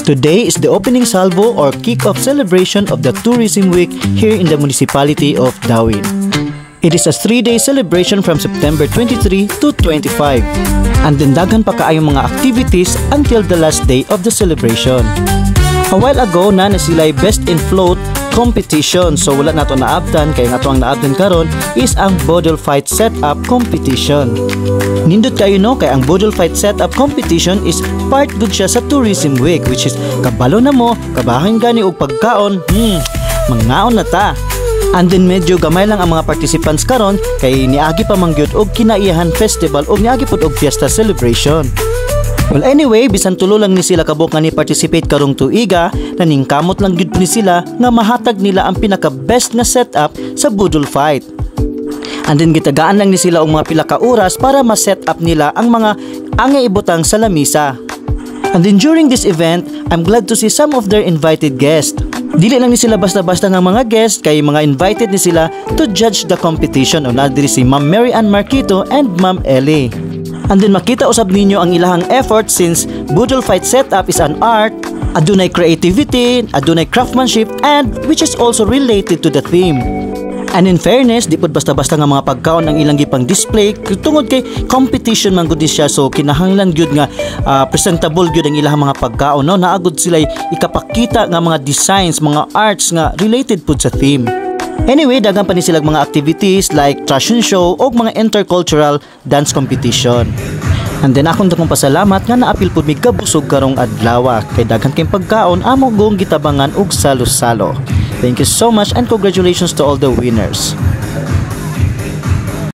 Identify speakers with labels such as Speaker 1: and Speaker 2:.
Speaker 1: Today is the opening salvo or kick-off celebration of the Tourism Week here in the municipality of Dawin. It is a 3-day celebration from September 23 to 25. And then daghan pa kaayong mga activities until the last day of the celebration. A while ago na sila'y Best in Float competition. So wala na ito naabdan, kaya nga ito ang naabdan karon is ang Bodol Fight Setup competition. Nindot kayo no, kaya ang Bodol Fight Setup competition is part good siya sa Tourism Week, which is kabalo na mo, kabahan gani og pagkaon, mangaon na ta. And then medyo gamay lang ang mga participants karon kay niagi pa mangyud og kinaiyahan festival og niagi pud og fiesta celebration. Well anyway, bisan tulo lang ni sila kabuk nga ni participate karong tuiga, naningkamot lang gyud ni sila nga mahatag nila ang pinaka best nga setup sa Bodol Fight. And then gitagaan lang ni sila og mga pila ka oras para ma-set up nila ang mga angay ibutang sa lamisa. And then during this event, I'm glad to see some of their invited guests. Dili lang ni sila basta-basta nga mga guests, kay mga invited ni sila to judge the competition. O nadiri si Ma'am Mary Ann Marquito and Ma'am Ellie. And then makita usab ninyo ang ilahang effort since Bodol Fight Setup is an art, adunay creativity, adunay craftsmanship, and which is also related to the theme. And in fairness, di pud basta-basta nga mga pagkaon ang ilang gipang display tungod kay competition man gud siya, so kinahanglan gyud nga presentable gyud ang ilang mga pagkaon no, naagud sila ikapakita nga mga designs, mga arts nga related pud sa theme. Anyway, dagan pa ni sila mga activities like fashion show o mga intercultural dance competition. And then akong dakong pasalamat nga naapil pud mi kabusog karong adlaw kay daghan kay pagkaon amo gong gitabangan og salo-salo. Thank you so much and congratulations to all the winners.